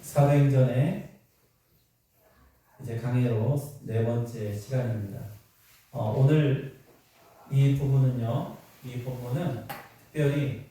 사도행전의 이제 강해로 네 번째 시간입니다. 오늘 이 부분은요, 이 본문은 특별히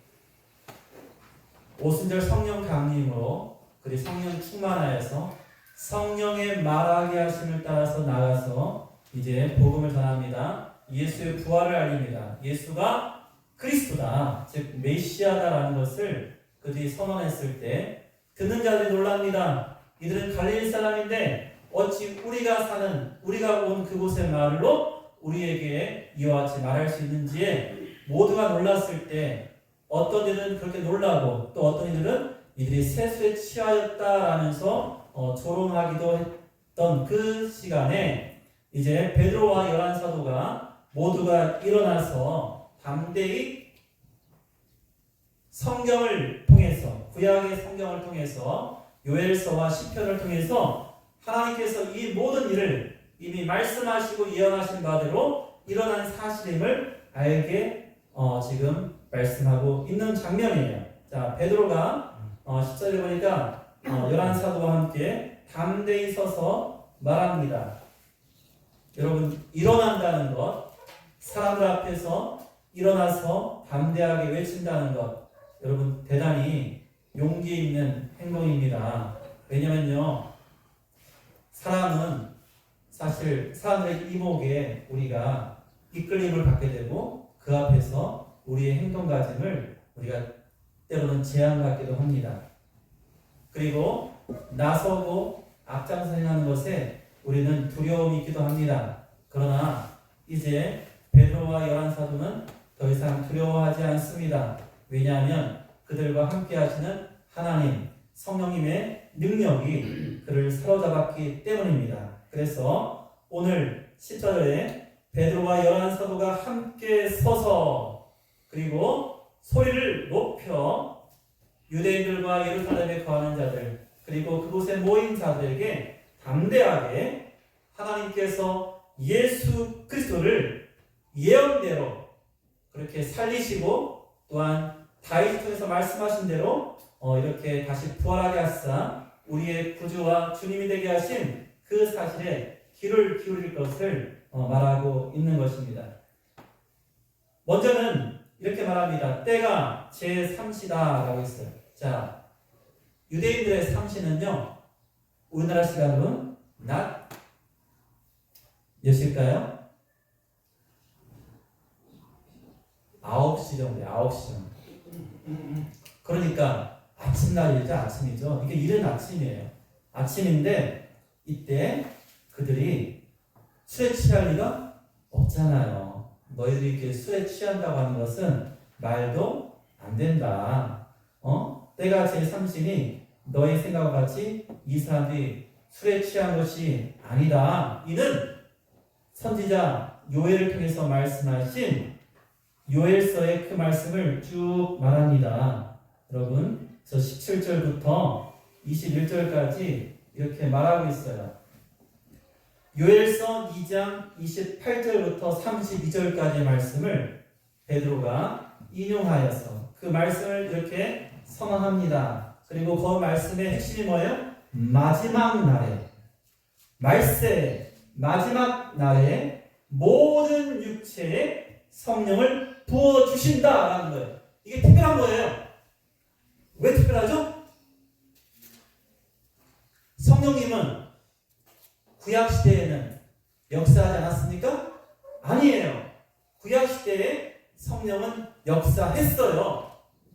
오순절 성령 강림으로 그리고 성령 충만하여서 성령의 말하게 하심을 따라서 나가서 이제 복음을 전합니다. 예수의 부활을 알립니다. 예수가 그리스도다, 즉 메시아다라는 것을 그들이 선언했을 때 듣는 자들이 놀랍니다. 이들은 갈릴리 사람인데 어찌 우리가 온 그곳의 말로 우리에게 이와 같이 말할 수 있는지에 모두가 놀랐을 때 어떤 이들은 그렇게 놀라고 또 어떤 이들은 이들이 세수에 취하였다라면서 조롱하기도 했던 그 시간에 이제 베드로와 열한 사도가 모두가 일어나서 담대히 성경을 통해서, 구약의 성경을 통해서, 요엘서와 시편을 통해서 하나님께서 이 모든 일을 이미 말씀하시고 예언하신 바대로 일어난 사실임을 알게 지금 말씀하고 있는 장면이에요. 자, 베드로가 10절에 보니까 열한 사도와 함께 담대히 서서 말합니다. 여러분, 일어난다는 것, 사람들 앞에서 일어나서 담대하게 외친다는 것, 여러분 대단히 용기 있는 행동입니다. 왜냐면요, 사람은 사실 사람들의 이목에 우리가 이끌림을 받게 되고 그 앞에서 우리의 행동가짐을 우리가 때로는 제한받기도 합니다. 그리고 나서고 앞장서 행하는 것에 우리는 두려움이 있기도 합니다. 그러나 이제 베드로와 열한 사도는 더 이상 두려워하지 않습니다. 왜냐하면 그들과 함께 하시는 하나님, 성령님의 능력이 그를 사로잡았기 때문입니다. 그래서 오늘 10절에 베드로와 열한 사도가 함께 서서 그리고 소리를 높여 유대인들과 예루살렘에 거하는 자들 그리고 그곳에 모인 자들에게 담대하게 하나님께서 예수 그리스도를 예언대로 그렇게 살리시고 또한 다윗을 통해서 말씀하신 대로 이렇게 다시 부활하게 하사 우리의 구주와 주님이 되게 하신 그 사실에 귀를 기울일 것을 말하고 있는 것입니다. 먼저는 이렇게 말합니다. 때가 제3시다 라고 했어요. 자, 유대인들의 3시는요, 우리나라 시간으로는 낮 몇일까요? 9시 정도예요. 9시 정도. 그러니까 아침날이죠. 아침이죠. 이게 이른 아침이에요. 아침인데 이때 그들이 술에 취할 리가 없잖아요. 너희들이 이렇게 술에 취한다고 하는 것은 말도 안 된다. 때가 제3시니 너희 생각과 같이 이 사람들이 술에 취한 것이 아니다. 이는 선지자 요엘을 통해서 말씀하신 요엘서의 그 말씀을 쭉 말합니다. 여러분, 저 17절부터 21절까지 이렇게 말하고 있어요. 요엘서 2장 28절부터 32절까지의 말씀을 베드로가 인용하여서 그 말씀을 이렇게 선언합니다. 그리고 그 말씀의 핵심이 뭐예요? 마지막 날에, 말세 마지막 날에 모든 육체에 성령을 부어주신다라는 거예요. 이게 특별한 거예요. 왜 특별하죠? 성령님은 구약시대에는 역사하지 않았습니까? 아니에요. 구약시대에 성령은 역사했어요.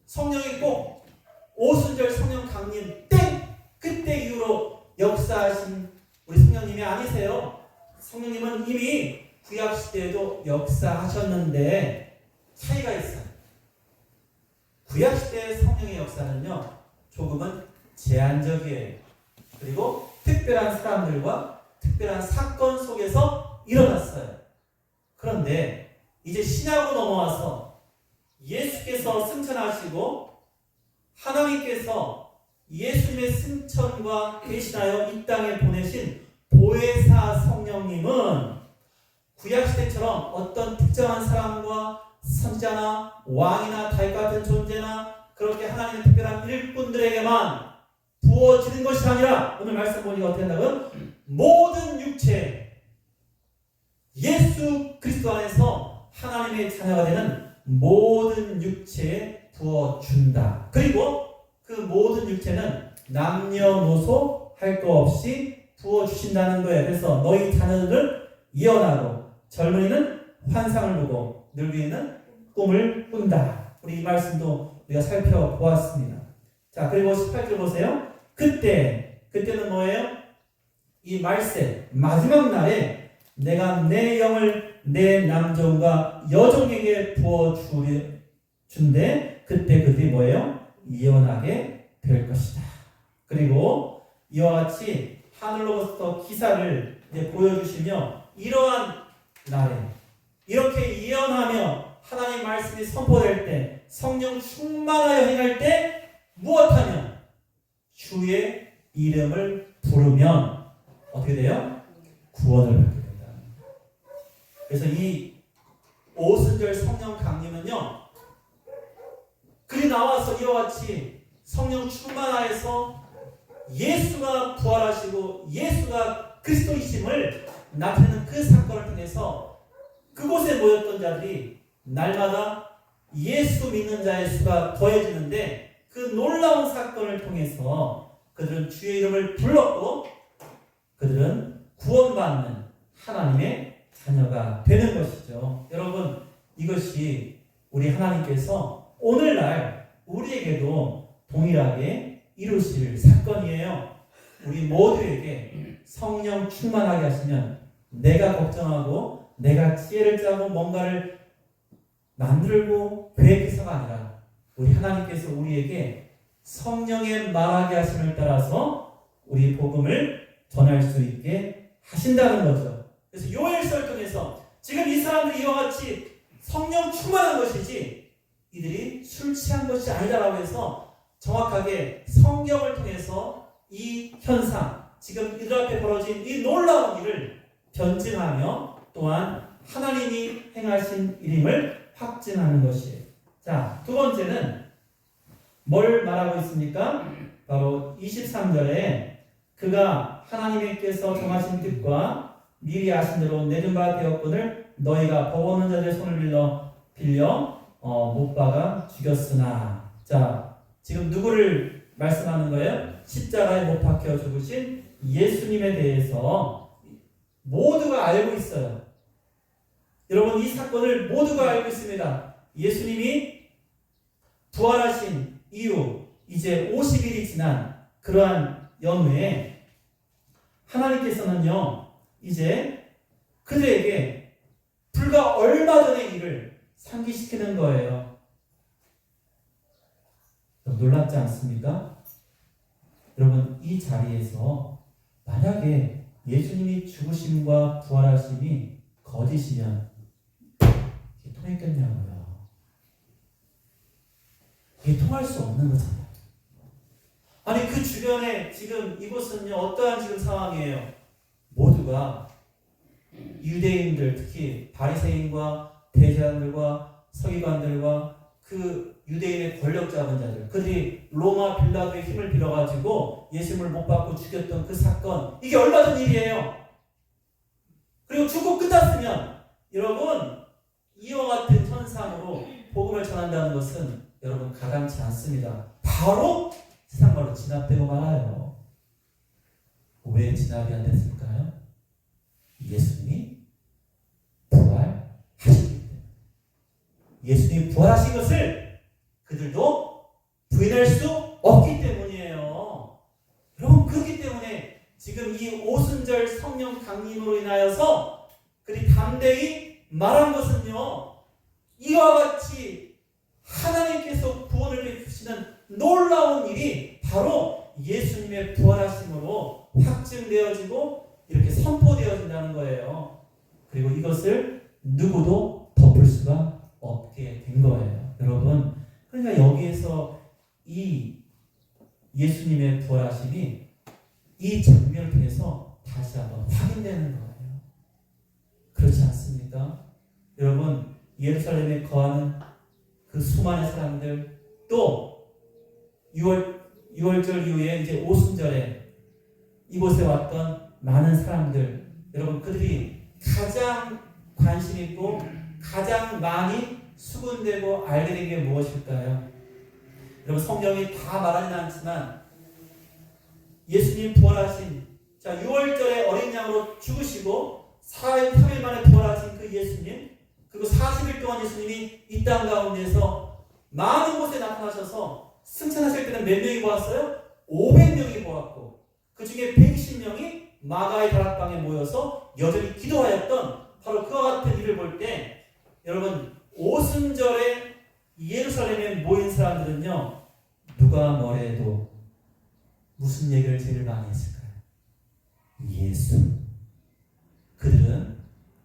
성령이 꼭 오순절 성령 강림 땡! 그때 이후로 역사하신 우리 성령님이 아니세요. 성령님은 이미 구약시대에도 역사하셨는데 차이가 있어요. 구약시대의 성령의 역사는요, 조금은 제한적이에요. 그리고 특별한 사람들과 특별한 사건 속에서 일어났어요. 그런데 이제 신약으로 넘어와서 예수께서 승천하시고 하나님께서 예수님의 승천과 대신하여 이 땅에 보내신 보혜사 성령님은 구약시대처럼 어떤 특정한 사람과 선지자나 왕이나 다윗 같은 존재나 그렇게 하나님의 특별한 일꾼들에게만 부어지는 것이 아니라 오늘 말씀 보니까 어떻게 한다고요? 모든 육체 예수 그리스도 안에서 하나님의 자녀가 되는 모든 육체에 부어준다. 그리고 그 모든 육체는 남녀노소 할 거 없이 부어주신다는 거예요. 그래서 너희 자녀들을 예언하고 젊은이는 환상을 보고 늙은이는 꿈을 꾼다. 우리 이 말씀도 우리가 살펴보았습니다. 자, 그리고 18절 보세요. 그때는 뭐예요? 이 말세 마지막 날에 내가 내 영을 내 남종과 여종에게 부어준대. 그때 그들이 뭐예요? 예언하게 될 것이다. 그리고 이와 같이 하늘로부터 기사를 이제 보여주시며 이러한 날에 이렇게 예언하며 하나님 말씀이 선포될 때 성령 충만하여 행할 때 무엇하면 주의 이름을 부르면 어떻게 돼요? 구원을 받게 된다. 그래서 이 오순절 성령 강림은요, 그리 나와서 이와 같이 성령 충만하여서 예수가 부활하시고 예수가 그리스도이심을 나타내는 그 사건을 통해서 그곳에 모였던 자들이 날마다 예수 믿는 자의 수가 더해지는데 그 놀라운 사건을 통해서 그들은 주의 이름을 불렀고 그들은 구원받는 하나님의 자녀가 되는 것이죠. 여러분, 이것이 우리 하나님께서 오늘날 우리에게도 동일하게 이루실 사건이에요. 우리 모두에게 성령 충만하게 하시면 내가 걱정하고 내가 지혜를 짜고 뭔가를 만들고 계획해서가 아니라 우리 하나님께서 우리에게 성령의 말하게 하심을 따라서 우리 복음을 전할 수 있게 하신다는 거죠. 그래서 요엘서를 통해서 지금 이 사람들이 이와 같이 성령 충만한 것이지 이들이 술 취한 것이 아니다라고 해서 정확하게 성경을 통해서 이 현상, 지금 이들 앞에 벌어진 이 놀라운 일을 변증하며 또한 하나님이 행하신 일임을 확증하는 것이에요. 자, 두 번째는 뭘 말하고 있습니까? 바로 23절에 그가 하나님께서 정하신 뜻과 미리 아신 대로 내준 바 되었거늘 너희가 법 없는 자들의 손을 빌려 못 박아 죽였으나. 자, 지금 누구를 말씀하는 거예요? 십자가에 못 박혀 죽으신 예수님에 대해서 모두가 알고 있어요. 여러분, 이 사건을 모두가 알고 있습니다. 예수님이 부활하신 이후 이제 50일이 지난 그러한 연후에 하나님께서는요, 이제 그들에게 불과 얼마 전의 일을 상기시키는 거예요. 놀랍지 않습니까? 여러분, 이 자리에서 만약에 예수님이 죽으심과 부활하심이 거짓이면 이게 통했겠냐고요. 이게 통할 수 없는 거잖아요. 아니, 그 주변에 지금 이곳은요, 어떠한 지금 상황이에요? 모두가 유대인들, 특히 바리새인과 대제사장들과 서기관들과 그 유대인의 권력 잡은 자들, 그들이 로마 빌라도의 힘을 빌어가지고 예수님을 못 받고 죽였던 그 사건, 이게 얼마 전 일이에요. 그리고 죽고 끝났으면 여러분, 이와 같은 현상으로 복음을 전한다는 것은 여러분 가당치 않습니다. 바로 세상 말로 진압되고 말아요. 왜 진압이 안 됐을까요? 예수님이 부활하시기 때문에. 예수님이 부활하신 것을 그들도 부인할 수 없기 때문이에요. 여러분, 그렇기 때문에 지금 이 오순절 성령 강림으로 인하여서 그들이 담대히 말한 것은요, 이와 같이 하나님께서 구원을 베푸시는 놀라운 일이 바로 예수님의 부활하심으로 확증되어지고 이렇게 선포되어진다는 거예요. 그리고 이것을 누구도 덮을 수가 없게 된 거예요. 여러분, 그러니까 여기에서 이 예수님의 부활하심이 이 장면을 통해서 다시 한번 확인되는 거예요. 그렇지 않습니까? 여러분, 예루살렘에 거하는 그 수많은 사람들, 또 6월 6월절 이후에 이제 오순절에 이곳에 왔던 많은 사람들, 여러분 그들이 가장 관심 있고 가장 많이 수군되고 알게 된 게 무엇일까요? 여러분 성경이 다 말하지는 않지만 예수님 부활하신 6월절에 어린 양으로 죽으시고 4일 3일 만에 부활하신 그 예수님, 그리고 40일 동안 예수님이 이 땅 가운데서 많은 곳에 나타나셔서 승천하실 때는 몇 명이 보았어요? 500명이 보았고 그 중에 120명이 마가의 다락방에 모여서 여전히 기도하였던 바로 그와 같은 일을 볼 때 여러분 오순절에 예루살렘에 모인 사람들은요 누가 뭐래도 무슨 얘기를 제일 많이 했을까요? 예수. 그들은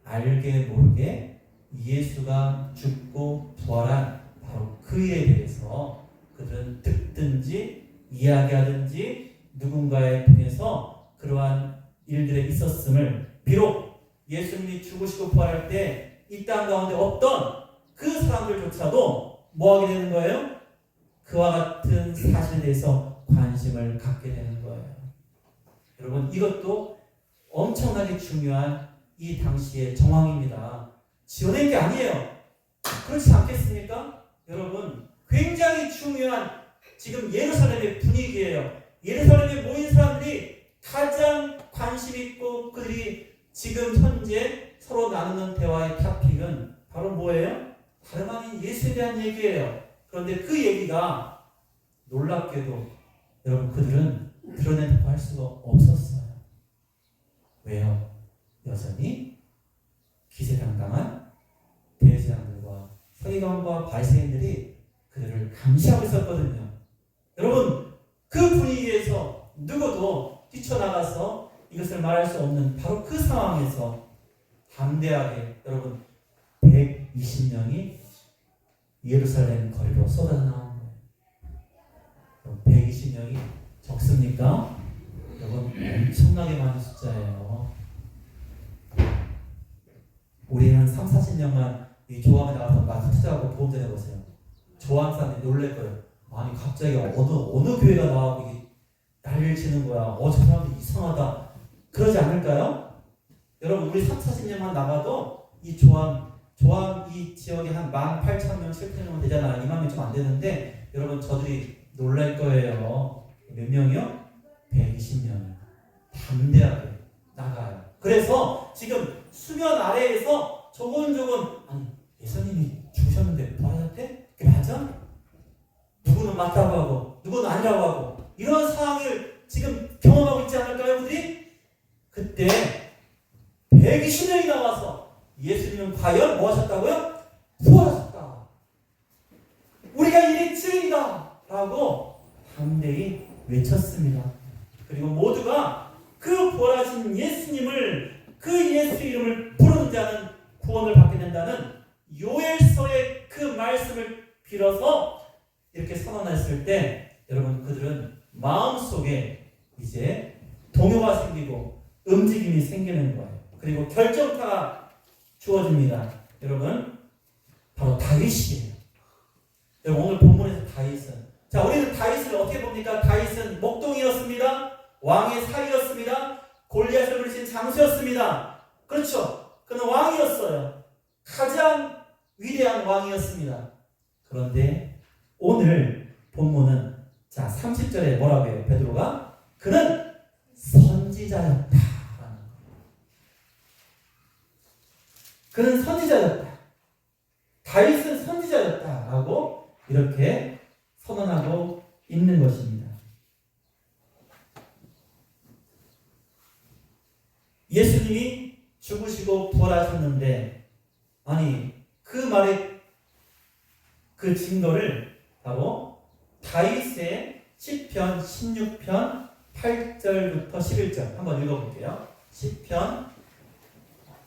알게 모르게 예수가 죽고 부활한 바로 그에 대해서 그들은 듣든지 이야기하든지 누군가에 통해서 그러한 일들이 있었음을, 비록 예수님이 죽으시고 부활할 때 이 땅 가운데 없던 그 사람들조차도 뭐 하게 되는 거예요? 그와 같은 사실에 대해서 관심을 갖게 되는 거예요. 여러분 이것도 엄청나게 중요한 이 당시의 정황입니다. 지어낸 게 아니에요. 그렇지 않겠습니까? 여러분 굉장히 중요한 지금 예루살렘의 분위기예요. 예루살렘에 모인 사람들이 가장 관심 있고 그들이 지금 현재 서로 나누는 대화의 토픽은 바로 뭐예요? 다름 아닌 예수에 대한 얘기예요. 그런데 그 얘기가 놀랍게도 여러분 그들은 드러내고 할 수가 없었어요. 왜요? 여전히 기세당당한 대제사장들과 서기관과 바리새인들이 그들을 감시하고 있었거든요. 여러분 그 분위기에서 누구도 뛰쳐나가서 이것을 말할 수 없는 바로 그 상황에서 담대하게 여러분 120명이 예루살렘 거리로 쏟아져 나온 거예요. 120명이 적습니까? 여러분 엄청나게 많은 숫자예요. 우리 한 3, 40년만 이 조항에 나와서 마트 투자하고 보험 전해보세요. 조항 사람들이 놀랄 거예요. 아니 갑자기 어느 교회가 나와서 난리를 치는 거야. 저 사람들 이상하다. 그러지 않을까요? 여러분 우리 3, 40년만 나가도 이 조항 이 지역에 한 18,000명, 7,000명 되잖아요. 2만 명 좀 안 되는데 여러분 저들이 놀랄 거예요. 몇 명이요? 120명. 담대하게 나가요. 그래서 지금 수면 아래에서 조곤조곤 아니 예수님이 죽으셨는데 부활하셨대? 그게 맞아? 누구는 맞다고 하고 누구는 아니라고 하고 이런 상황을 지금 경험하고 있지 않을까요, 그들이? 그때 120명이 나와서 예수님은 과연 뭐 하셨다고요? 부활하셨다. 우리가 이의 증인이다 라고 담대히 외쳤습니다. 그리고 모두가 그 부활하신 예수님을, 그 예수 이름을 부르는 자는 구원을 받게 된다는 요엘서의 그 말씀을 빌어서 이렇게 선언했을 때 여러분 그들은 마음속에 이제 동요가 생기고 움직임이 생기는 거예요. 그리고 결정타가 주어집니다. 여러분 바로 다윗이에요. 여러분 오늘 본문에서 다윗은, 자 우리는 다윗을 어떻게 봅니까? 다윗은 목동이었습니다. 왕의 살이었습니다. 골리앗을 부르신 장수였습니다. 그렇죠. 그는 왕이었어요. 가장 위대한 왕이었습니다. 그런데 오늘 본문은 자 30절에 뭐라고 해요? 베드로가 그는 선지자였다. 그는 선지자였다. 다윗은 선지자였다라고 이렇게 선언하고 있는 것입니다. 예수님이 죽으시고 부활하셨는데 아니 그 말의 그 증거를 바로 다윗의 시편 16편 8절부터 11절 한번 읽어볼게요. 시편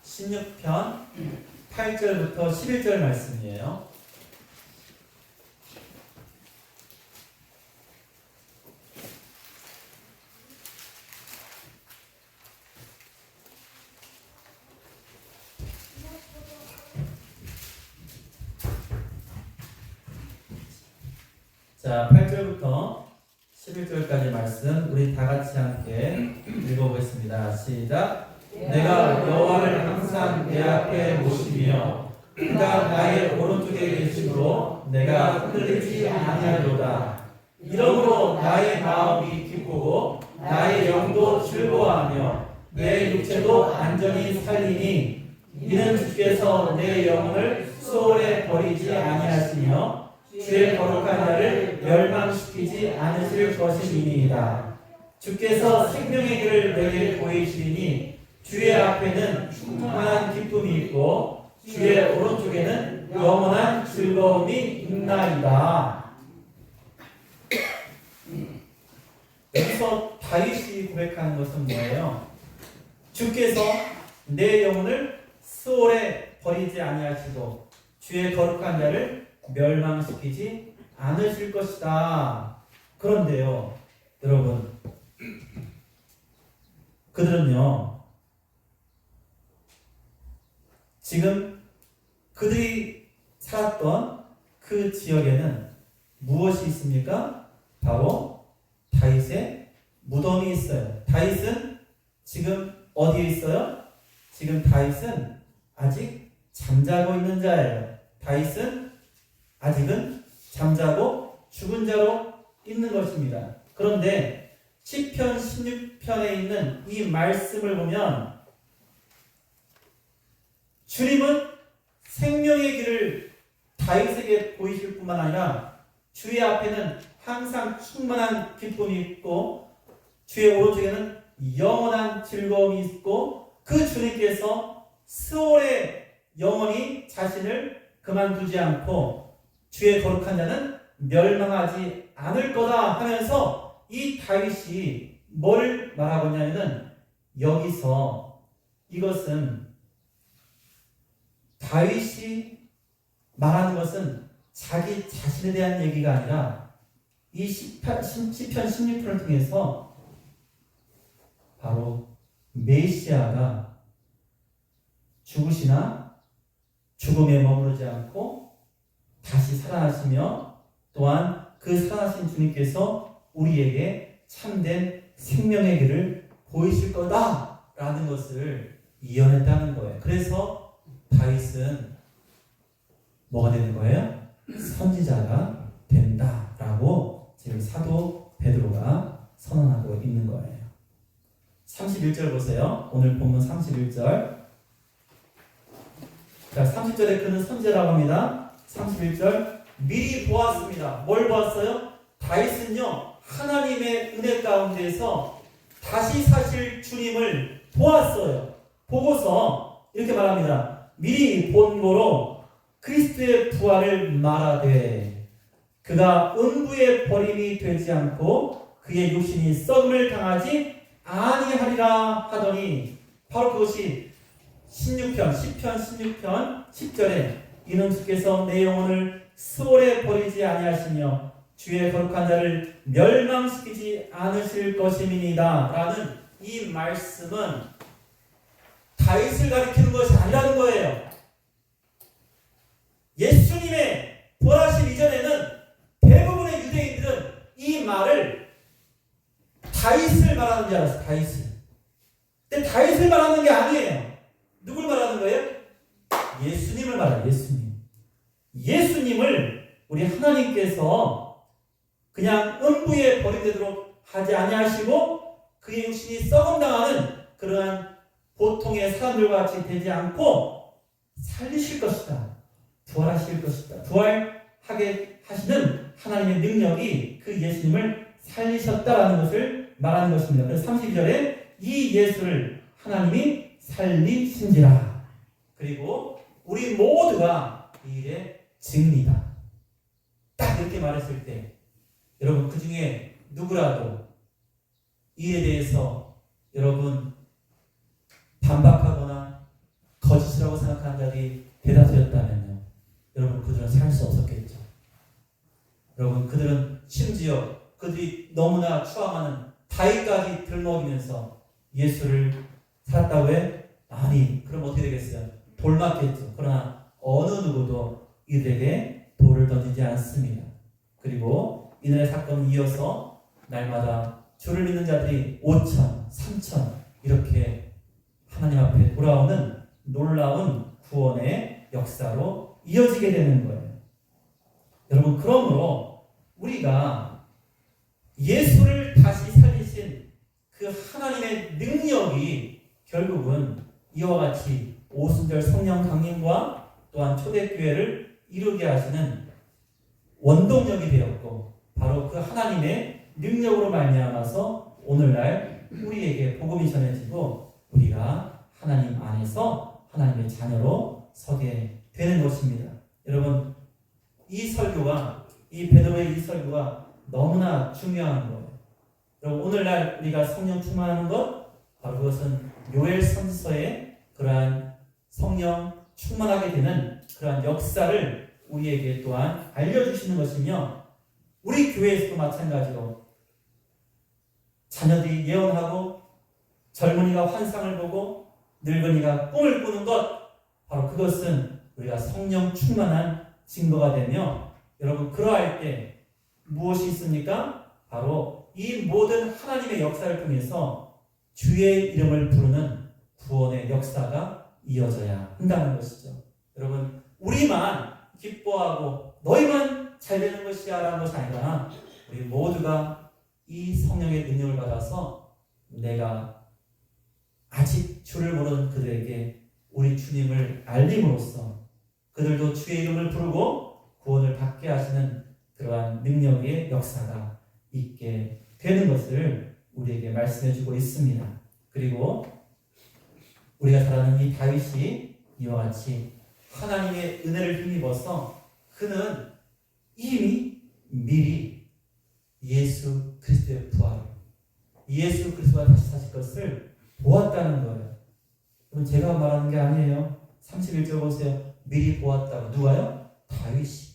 16편 8절부터 11절 말씀이에요. 자, 8절부터 11절까지 말씀 우리 다 같이 함께 읽어보겠습니다. 시작. 내가 여호와를 항상 내 앞에 모시며 그가 나의 오른쪽에 계심으로 내가 흔들리지 아니하리로다. 이러므로 나의 마음이 기쁘고 나의 영도 즐거워하며 내 육체도 안전히 살리니 이는 주께서 내 영혼을 수월에 버리지 아니하시며 주의 거룩한 자를 멸망시키지 않으실 것임이니이다. 주께서 생명의 길을 내게 보이시니 주의 앞에는 충만한 기쁨이 있고 주의 오른쪽에는 영원한 즐거움이 있나이다. 여기서 다윗이 고백하는 것은 뭐예요? 주께서 내 영혼을 수월에 버리지 아니하시고 주의 거룩한 자를 멸망시키지 않으실 것이다. 그런데요, 여러분, 그들은요, 지금 그들이 살았던 그 지역에는 무엇이 있습니까? 바로 다윗의 무덤이 있어요. 다윗은 지금 어디에 있어요? 지금 다윗은 아직 잠자고 있는 자예요. 다윗은 아직은 잠자고 죽은 자로 있는 것입니다. 그런데 시편 16편에 있는 이 말씀을 보면 주님은 생명의 길을 다윗에게 보이실 뿐만 아니라 주의 앞에는 항상 충만한 기쁨이 있고 주의 오른쪽에는 영원한 즐거움이 있고 그 주님께서 스올에 영원히 자신을 그만두지 않고 주의 거룩한 자는 멸망하지 않을 거다 하면서 이 다윗이 뭘 말하고 있냐면은 여기서 이것은 다윗이 말하는 것은 자기 자신에 대한 얘기가 아니라 이 시편 16편을 통해서 바로 메시아가 죽으시나 죽음에 머무르지 않고 다시 살아나시며 또한 그 살아나신 주님께서 우리에게 참된 생명의 길을 보이실 거다라는 것을 이언했다는 거예요. 그래서 다윗은 뭐가 되는 거예요? 선지자가 된다라고 지금 사도 베드로가 선언하고 있는 거예요. 31절 보세요. 오늘 본문 31절. 자, 30절에 그는 선지자라고 합니다. 31절. 미리 보았습니다. 뭘 보았어요? 다윗은요, 하나님의 은혜 가운데에서 다시 사실 주님을 보았어요. 보고서 이렇게 말합니다. 미리 본 거로 그리스도의 부활을 말하되 그가 음부의 버림이 되지 않고 그의 육신이 썩음을 당하지 아니하리라 하더니 바로 그것이 16편, 10편 10절에 이는 주께서 내 영혼을 스올에 버리지 아니하시며 주의 거룩한 자를 멸망시키지 않으실 것임이니이다 라는 이 말씀은 다윗을 가리키는 것이 아니라는 거예요. 예수님의 부활하심 이전에는 대부분의 유대인들은 이 말을 다윗을 말하는 줄 알았어요. 다윗을. 근데 다윗을 말하는 게 아니에요. 누굴 말하는 거예요? 예수님을 말해요. 예수님을 우리 하나님께서 그냥 음부에 버림되도록 하지 아니하시고 그의 육신이 썩음당하는 그러한 보통의 사람들과 같이 되지 않고 살리실 것이다. 부활하실 것이다. 부활하게 하시는 하나님의 능력이 그 예수님을 살리셨다라는 것을 말하는 것입니다. 그래서 32절에 이 예수를 하나님이 살리신지라. 그리고 우리 모두가 이 일의 증인이다. 딱 이렇게 말했을 때 여러분 그 중에 누구라도 이 일에 대해서 여러분 반박하거나 거짓이라고 생각하는 자들이 대다수였다면요. 여러분 그들은 살 수 없었겠죠. 여러분 그들은 심지어 그들이 너무나 추앙하는 다윗까지 들먹이면서 예수를 살았다고 해? 아니, 그럼 어떻게 되겠어요? 돌 맞겠죠. 그러나 어느 누구도 이들에게 돌을 던지지 않습니다. 그리고 이날의 사건은 이어서 날마다 주를 믿는 자들이 5천, 3천 이렇게 하나님 앞에 돌아오는 놀라운 구원의 역사로 이어지게 되는 거예요. 여러분, 그러므로 우리가 예수를 다시 살리신 그 하나님의 능력이 결국은 이와 같이 오순절 성령 강림과 또한 초대교회를 이루게 하시는 원동력이 되었고, 바로 그 하나님의 능력으로 말미암아서 오늘날 우리에게 복음이 전해지고 우리가 하나님 안에서 하나님의 자녀로 서게 되는 것입니다. 여러분, 이 설교가, 이 베드로의 이 설교가 너무나 중요한 거예요. 여러분, 오늘날 우리가 성령 충만하는 것, 바로 그것은 요엘 선지서의 그러한 성령 충만하게 되는 그러한 역사를 우리에게 또한 알려주시는 것이며, 우리 교회에서도 마찬가지로 자녀들이 예언하고 젊은이가 환상을 보고 늙은이가 꿈을 꾸는 것, 바로 그것은 우리가 성령 충만한 증거가 되며, 여러분, 그러할 때 무엇이 있습니까? 바로 이 모든 하나님의 역사를 통해서 주의 이름을 부르는 구원의 역사가 이어져야 한다는 것이죠. 여러분, 우리만 기뻐하고 너희만 잘 되는 것이야 라는 것이 아니라 우리 모두가 이 성령의 능력을 받아서 내가 아직 주를 모르는 그들에게 우리 주님을 알림으로써 그들도 주의 이름을 부르고 구원을 받게 하시는 그러한 능력의 역사가 있게 되는 것을 우리에게 말씀해 주고 있습니다. 그리고 우리가 잘 아는 이 다윗이 이와 같이 하나님의 은혜를 힘입어서 그는 이미 미리 예수 그리스도의 부활, 예수 그리스도가 다시 사실 것을 보았다는 거예요. 그럼 제가 말하는 게 아니에요. 31절 보세요. 미리 보았다고. 누가요? 다윗이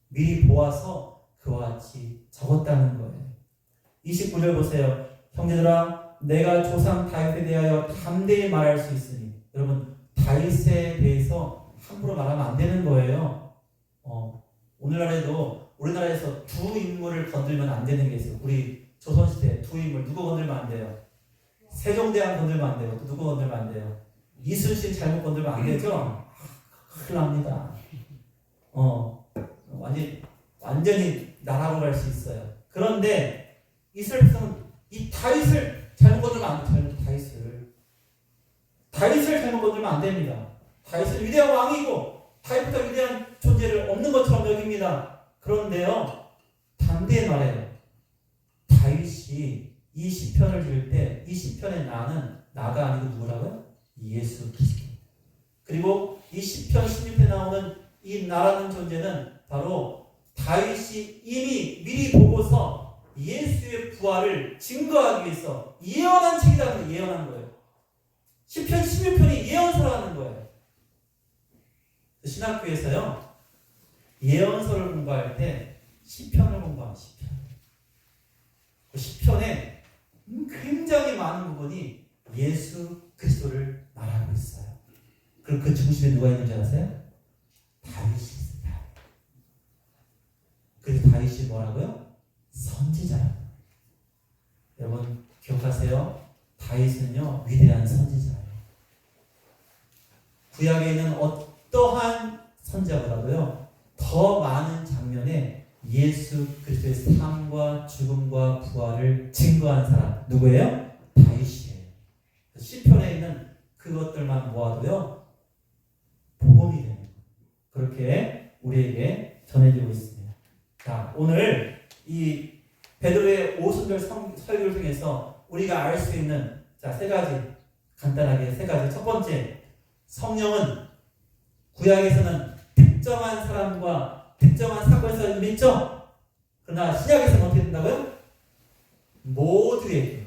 미리 보아서 그와 같이 적었다는 거예요. 29절 보세요. 형제들아, 내가 조상 다윗에 대하여 담대히 말할 수 있으니. 여러분, 다윗에 대해서 함부로 말하면 안 되는 거예요. 우리나라에서 두 인물을 건들면 안 되는 게 있어요. 우리 조선시대 두 인물 누구 건들면 안 돼요? 세종대왕 건들면 안 돼요. 또 누구 건들면 안 돼요? 이순신 잘못 건들면 안 되죠? 큰일 납니다. 완전히 나라로 갈 수 있어요. 그런데 이스라엘 백성은 이 다윗을 잘못 건들면 안 돼요. 다윗을 잘못 건들면 안 됩니다. 다윗은 위대한 왕이고 다윗보다 위대한 존재를 없는 것처럼 여깁니다. 그런데요, 담대히 말해요. 다윗이 이 시편을 지을 때 이 시편의 나는 나가 아니고 누구라고요? 예수 그리스도. 그리고 이 시편 16편에 나오는 이 나라는 존재는 바로 다윗이 이미 미리 보고서 예수의 부활을 증거하기 위해서 예언한 책이라는 걸 예언한 거예요. 시편 16편이 예언서라는 거예요. 신학교에서요, 예언서를 공부할 때 시편을 공부하면 시편. 그 시편에 굉장히 많은 부분이 예수 그리스도를 말하고 있어요. 그리고 그 중심에 누가 있는지 아세요? 다윗이 있어요. 그래서 다윗이 뭐라고요? 선지자라고. 여러분 기억하세요? 다윗은요, 위대한 선지자예요. 구약에 있는 어떠한 선지자보다도요, 더 많은 장면에 예수 그리스도의 삶과 죽음과 부활을 증거한 사람 누구예요? 다윗이에요. 시편에 있는 그것들만 모아도요, 복음이 되는, 그렇게 우리에게 전해지고 있습니다. 자, 오늘 이 베드로의 오순절 설교를 통해서 우리가 알 수 있는 세 가지, 간단하게 세 가지. 첫 번째, 성령은 구약에서는 특정한 사람과 특정한 사건에서 믿죠. 그러나 신약에서는 어떻게 된다고요? 모두에게.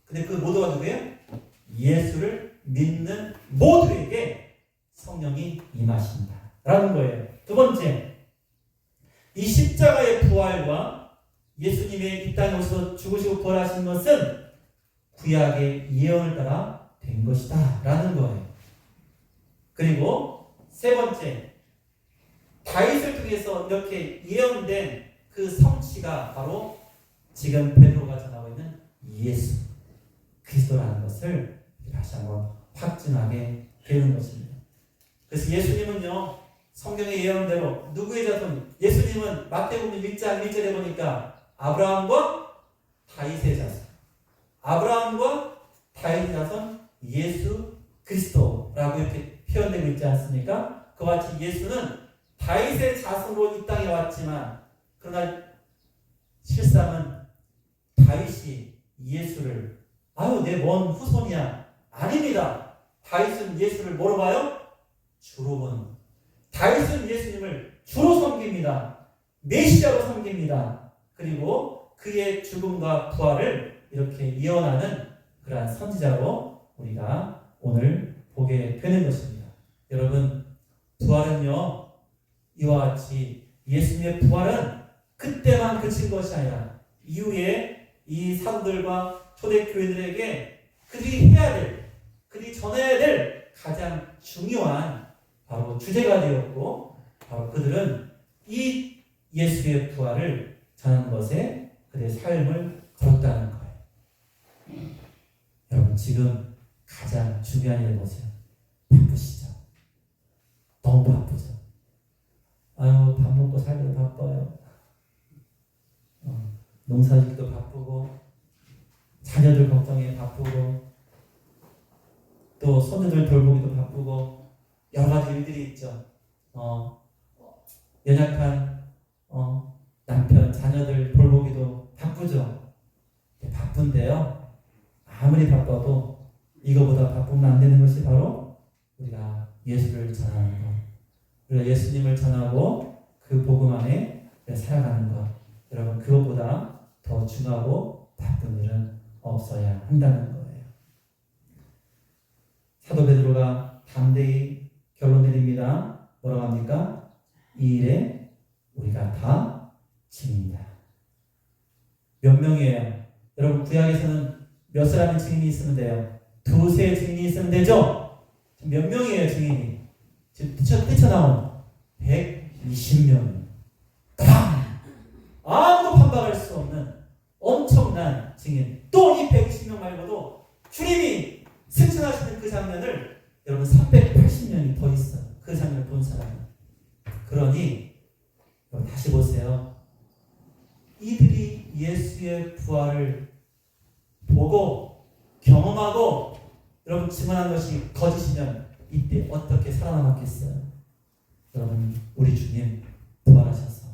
근데 그 모두가 누구예요? 예수를 믿는 모두에게 성령이 임하신다 라는 거예요. 두 번째, 이 십자가의 부활과 예수님의 이 땅에 오셔서 죽으시고 부활하신 것은 구약의 예언을 따라 된 것이다 라는 거예요. 그리고 세 번째, 다윗을 통해서 이렇게 예언된 그 성취가 바로 지금 베드로가 전하고 있는 예수 그리스도라는 것을 다시 한번 확증하게 되는 것입니다. 그래서 예수님은요, 성경의 예언대로 누구의 자손? 예수님은 마태복음 1장 1절에 보니까 아브라함과 다윗의 자손, 아브라함과 다윗의 자손 예수 그리스도라고 이렇게 표현되고 있지 않습니까? 그와 같이 예수는 다윗의 자손으로 이 땅에 왔지만, 그러나 실상은 다윗이 예수를 내 먼 후손이야. 아닙니다. 다윗은 예수를 뭐로 봐요? 주로 보는. 다윗은 예수님을 주로 섬깁니다. 메시아로 섬깁니다. 그리고 그의 죽음과 부활을 이렇게 예언하는 그러한 선지자로 우리가 오늘 보게 되는 것입니다. 여러분, 부활은요, 이와 같이 예수님의 부활은 그때만 그친 것이 아니라 이후에 이 사도들과 초대교회들에게 그들이 해야 될, 그들이 전해야 될 가장 중요한 바로 주제가 되었고, 바로 그들은 이 예수의 부활을 전하는 것에 그들의 삶을 걸었다는 거예요. 여러분, 지금 가장 중요한 일 보세요. 바쁘시죠? 너무 바쁘죠? 밥 먹고 살기도 바빠요. 농사짓기도 바쁘고, 자녀들 걱정에 바쁘고, 또 손주들 돌보기도 바쁘고, 여러 가지 일들이 있죠. 연약한 남편, 자녀들 돌보기도 바쁘죠. 바쁜데요, 아무리 바빠도 이거보다 바쁘면 안 되는 것이 바로 우리가 예수를 전하는 것, 우리가 예수님을 전하고 그 복음 안에 살아가는 것. 여러분, 그것보다 더 중요하고 바쁜 일은 없어야 한다는 거예요. 사도 베드로가 담대히 결론 내립니다. 뭐라고 합니까? 이 일에 우리가 다 증인이다. 몇 명이에요? 여러분, 구약에서는 몇 사람의 증인이 있으면 돼요? 두세 증인이 있으면 되죠? 지금 몇 명이에요, 증인이? 지금 뛰쳐나온 120명. 아무도 반박할 수 없는 엄청난 증인. 또 이 120명 말고도 주님이 승천하시는 그 장면을 여러분 380명이 더 있어요. 그 장면을 본 사람이. 그러니 여러분 다시 보세요. 이들이 예수의 부활을 보고 경험하고 여러분 증언한 것이 거짓이면 이때 어떻게 살아남았겠어요? 여러분, 우리 주님 부활하셔서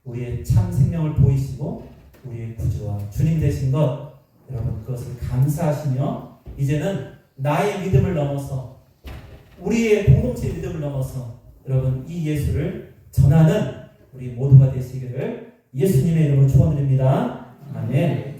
우리의 참 생명을 보이시고 우리의 구주와 주님 되신 것, 여러분 그것을 감사하시며 이제는 나의 믿음을 넘어서 우리의 공동체의 믿음을 넘어서 여러분 이 예수를 전하는 우리 모두가 되시기를 예수님의 이름으로 축원드립니다. 아멘.